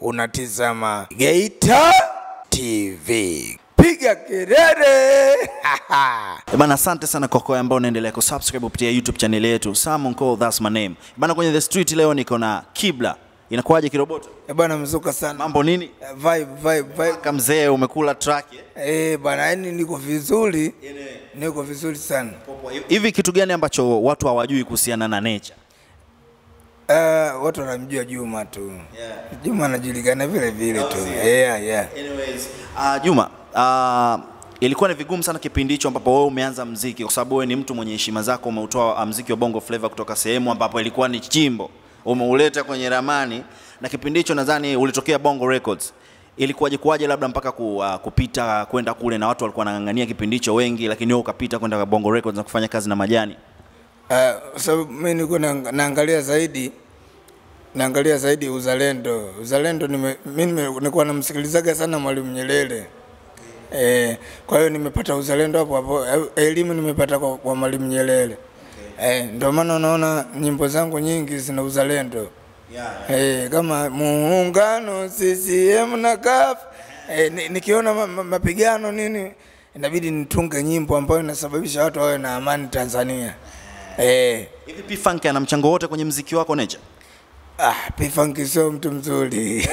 Unatizama Geita TV. Piga kelele. Bana, asante sana kwa kwa ambao unaendelea kusubscribe kupitia YouTube channel yetu Samon Call That's My Name. Bana, kwenye The Street leo niko na Kibla. Inakuaje kiroboto? Bana, mzuka sana. Mambo nini? Vibe. Kama mzee umekula track bana, yani niko vizuri. Niko vizuri sana. Hivi kitu gani ambacho watu hawajui kuhusiana na Nature? Watu wanamjua Juma tu. Juma anajulikana vile vile tu. Anyways, Juma, ilikuwa ni vigumu sana kipindi hicho ambapo wewe umeanza muziki, kwa sababu wewe ni mtu mwenye heshima zako, umeutoa muziki wa Bongo Flava kutoka sehemu ambapo ilikuwa ni chimbo, umeuleta kwenye ramani, na kipindi hicho nadhani ulitokea Bongo Records. Ilikuwaje labda mpaka kupita kwenda kule, na watu walikuwa wanangangania kipindi hicho wengi, lakini wewe ukapita kwenda Bongo Records na kufanya kazi na Majani? Sababu mimi nilikuwa naangalia zaidi uzalendo. Mimi nilikuwa namsikilizaga sana Mwalimu Nyerere. Kwa hiyo nimepata uzalendo hapo, elimu nimepata kwa Mwalimu Nyerere. Ndio maana unaona nyimbo zangu nyingi zina uzalendo. Kama muungano CCM na CUF, nikiona mapigano nini, inabidi nitunge nyimbo ambayo inasababisha watu wawe na amani Tanzania. Hivi P-Funk ana mchango wote kwenye muziki wako Nature? P-Funk sio mtu mzuri.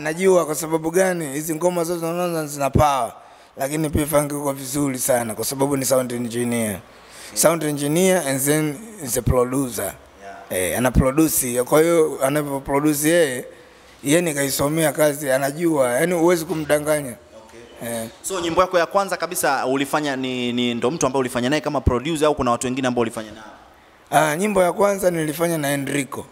Najua kwa sababu gani hizi ngoma zote unaona zina power, lakini P-Funk yuko vizuri sana kwa sababu ni sound engineer. Sound engineer and then is a producer. Ana produce. Kwa hiyo anapoproduce yeye ni kaisomea kazi, anajua, yani huwezi kumdanganya. So nyimbo yako ya kwanza kabisa ulifanya ni ndo mtu ambaye ulifanya naye kama producer, au kuna watu wengine ambao ulifanya nao? Nyimbo ya kwanza nilifanya na Enrico.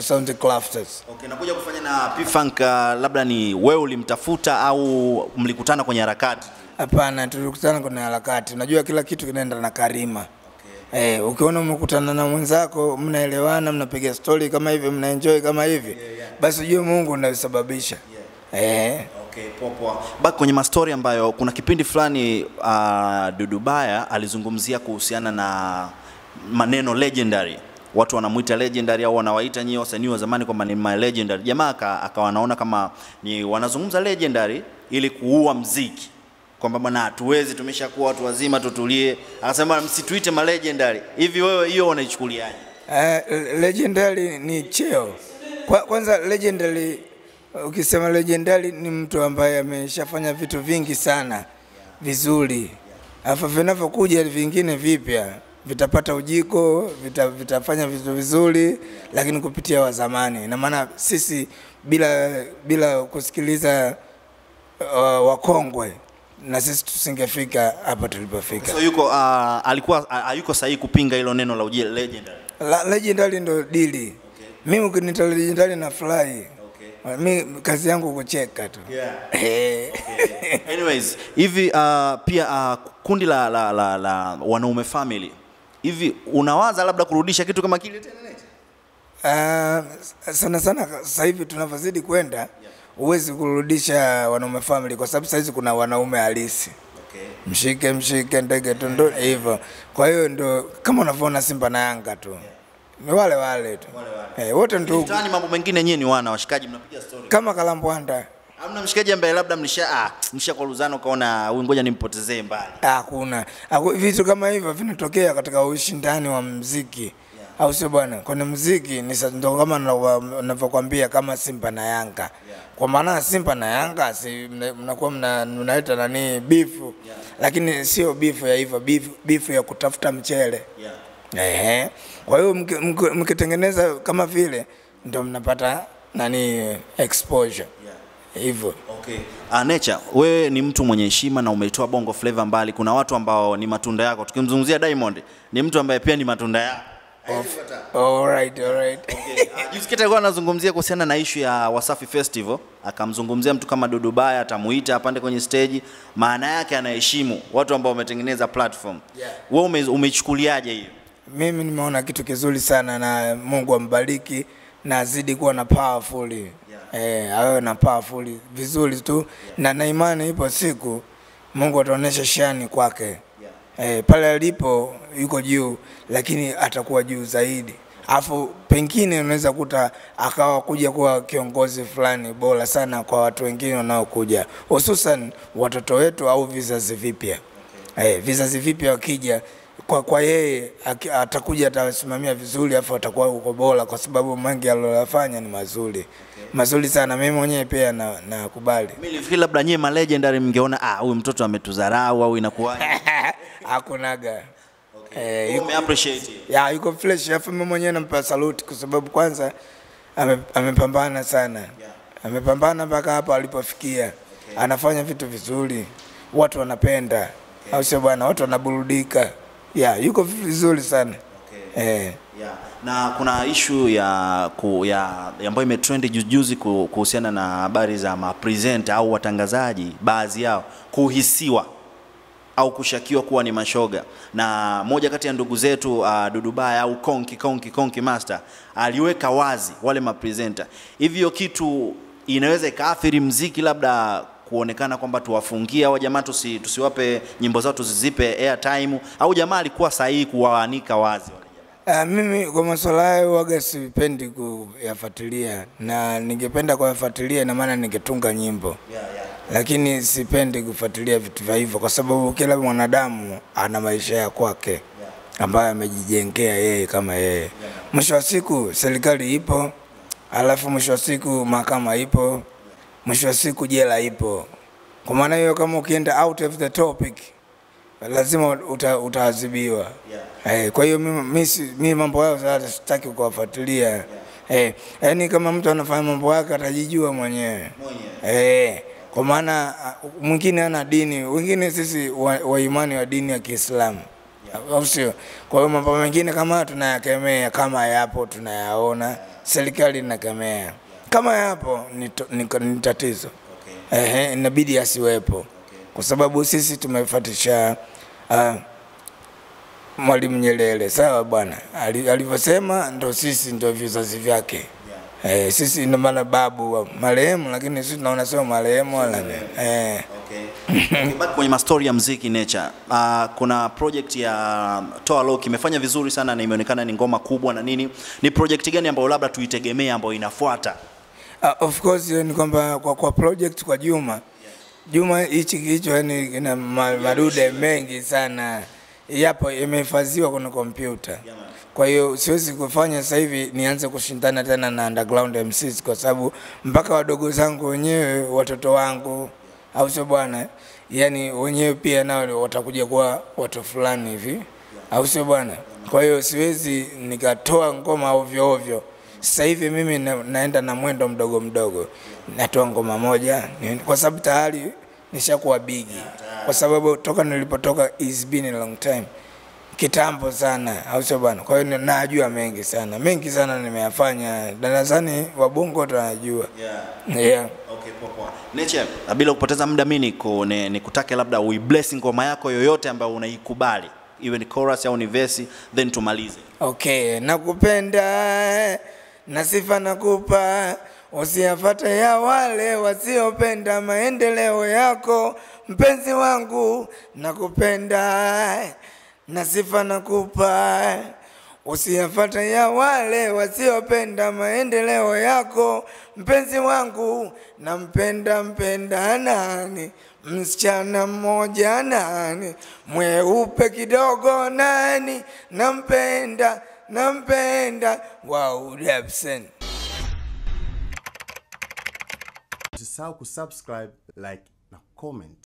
Sound Crafters. Nakuja kufanya na P-Funk, labda ni wewe ulimtafuta au mlikutana kwenye harakati? Hapana, tulikutana kwenye harakati. Unajua kila kitu kinaenda na karima. Ukiona umekutana na mwenzako, mnaelewana, mnapiga story kama hivi, mnaenjoy kama hivi, basi ujue Mungu ndiye anasababisha. Poa. Baki kwenye mastori ambayo kuna kipindi fulani Dudu Baya alizungumzia kuhusiana na maneno legendary. Watu wanamuita legendary au wanawaita nyinyi wasanii wa zamani kwamba ni my legendary. Jamaa akawa wanaona kama ni wanazungumza legendary ili kuua muziki, kwamba bwana hatuwezi, tumeshakuwa watu wazima, tutulie. Akasema msituite ma legendary. Hivi wewe hiyo unaichukuliaje? Legendary ni cheo. Kwanza legendary, ukisema legendary ni mtu ambaye ameshafanya vitu vingi sana vizuri. Alafu vinavyokuja vingine vipya vitapata ujiko, vitafanya vitu vizuri, lakini kupitia wa zamani. Na maana sisi bila kusikiliza wakongwe, na sisi tusingefika hapa tulipofika. So alikuwa sahihi kupinga hilo neno la legendary. Legendary ndo dili. Mimi ukinita legendary na fly. Mimi kazi yangu kucheka tu. Anyways, hivi pia kundi la wanaume family, hivi unawaza labda kurudisha kitu kama kile tena Nature? Sana sasa hivi tunavyozidi kwenda, huwezi kurudisha wanaume family kwa sababu sasa hizi kuna wanaume halisi. Mshike ndege tondo hivyo. Kwa hiyo ndo kama unavyoona Simba na Yanga tu. Ni wale tu. Wote ndugu. Mtaani mambo mengine nyenye ni wana washikaji mnapiga story. Kama Kalambwanda. Hamna mshikaji ambaye labda mlisha kwa luzano kaona ngoja nimpotezee mbali? Hakuna. Vitu kama hivyo vinatokea katika ushindani wa muziki. Au sio bwana? Kwenye muziki ni ndo kama ninavyokuambia kama Simba na Yanga. Kwa maana Simba na Yanga mnakuwa mnaita nani beef. Lakini sio beef ya hivyo, beef ya kutafuta mchele. Kwa hiyo mkitengeneza kama vile ndio mnapata nani exposure. Hivyo. Nature, wewe ni mtu mwenye heshima na umetoa Bongo Flava mbali. Kuna watu ambao ni matunda yako. Tukimzungumzia Diamond, ni mtu ambaye pia ni matunda yako. Alright. Jusiketa alikuwa anazungumzia kuhusiana na issue ya Wasafi Festival, akamzungumzia mtu kama Dudu Baya, atamuita apande kwenye stage. Maana yake anaheshimu watu ambao wametengeneza platform. Wewe umeichukuliaje hiyo? Mimi nimeona kitu kizuri sana, na Mungu ambariki na azidi kuwa na powerful. awe na powerful vizuri tu, na imani ipo siku Mungu ataonesha shani kwake. Pale alipo yuko juu, lakini atakuwa juu zaidi. Afu pengine unaweza kuta akawa kuja kuwa kiongozi fulani bora sana kwa watu wengine wanaokuja, hususan watoto wetu au vizazi vipya. Vizazi vipya wakija kwa yeye atakuja atasimamia vizuri, afu atakuwa uko bora kwa sababu mengi aliyofanya ni mazuri. Mazuri sana, mimi mwenyewe pia nakubali. Mimi nilifikiri labda nyie ma legendary mngeona huyu mtoto ametudharau au inakuwaje? Hakunaga. You appreciate. Yuko fresh, afu mimi mwenyewe nampa salute kwa sababu kwanza amepambana sana. Amepambana mpaka hapa alipofikia. Anafanya vitu vizuri. Watu wanapenda. Au sio bwana, watu wanaburudika. Yuko vizuri sana. Na kuna issue ya ambayo imetrend juzi kuhusiana na habari za presenter au watangazaji, baadhi yao kuhisiwa au kushakiwa kuwa ni mashoga. Na moja kati ya ndugu zetu Dudu Baya au Konki Master aliweka wazi wale presenter. Hivyo kitu inaweza ikaathiri mziki, labda kuonekana kwamba tuwafungie au jamaa tusiwape nyimbo zao, tuzizipe airtime, au jamaa alikuwa sahihi kuwaanika wazi wale jamaa? Mimi kwa masuala hayo waga sipendi kuyafuatilia, na ningependa kuyafuatilia na maana ningetunga nyimbo. Lakini sipendi kufuatilia vitu vya hivyo kwa sababu kila mwanadamu ana maisha ya kwake ambayo amejijengea yeye kama yeye. Mwisho wa siku serikali ipo, alafu mwisho wa siku mahakama ipo, mwisho wa siku jela ipo. Kwa maana hiyo kama ukienda out of the topic lazima utaadhibiwa. Kwa hiyo mimi mambo yao sasa sitaki kuwafuatilia. Yaani kama mtu anafanya mambo yake atajijua mwenyewe. Kwa maana mwingine ana dini, wengine sisi wa imani wa dini ya Kiislamu. Au sio? Kwa hiyo mambo mengine kama tunayakemea, kama yapo tunayaona, serikali inakemea. Kama yapo ni tatizo. Inabidi asiwepo. Kwa sababu sisi tumefuatisha Mwalimu Nyerere, sawa bwana. Alivyosema ndo sisi ndo vizazi vyake. Sisi ndo maana babu marehemu, lakini sisi tunaona sio marehemu wala But kwenye story ya muziki Nature, kuna project ya Toa Lock imefanya vizuri sana na imeonekana ni ngoma kubwa na nini. Ni project gani ambayo labda tuitegemea ambayo inafuata? Of course ni kwamba kwa project kwa Juma hicho yani ina madude mengi sana. Yapo imehifadhiwa kwenye kompyuta. Kwa hiyo siwezi kufanya sasa hivi nianze kushindana tena na underground MCs kwa sababu mpaka wadogo zangu wenyewe, watoto wangu au sio bwana, yani wenyewe pia nao watakuja kuwa watu fulani hivi au sio bwana. Kwa hiyo siwezi nikatoa ngoma ovyo ovyo. Sasa hivi mimi naenda na mwendo mdogo. Natoa ngoma moja kwa sababu tayari nishakuwa bigi. Kwa sababu toka nilipotoka is been a long time. Kitambo sana, au sio bwana. Kwa hiyo najua mengi sana nimeyafanya. Darasani wa Bongo tunajua. Okay, poa. Nature, bila kupoteza muda mimi nikutake labda uibless ngoma yako yoyote ambayo unaikubali. Iwe ni chorus au ni verse, then tumalize. Okay, nakupenda na sifa nakupa, usiyafuate ya wale wasiopenda maendeleo yako. Mpenzi wangu nakupenda na sifa nakupa, usiyafuate ya wale wasiopenda maendeleo yako. Mpenzi wangu nampenda nani, msichana mmoja nani, mweupe kidogo nani, nampenda wow Debson. Usisahau kusubscribe, like na comment.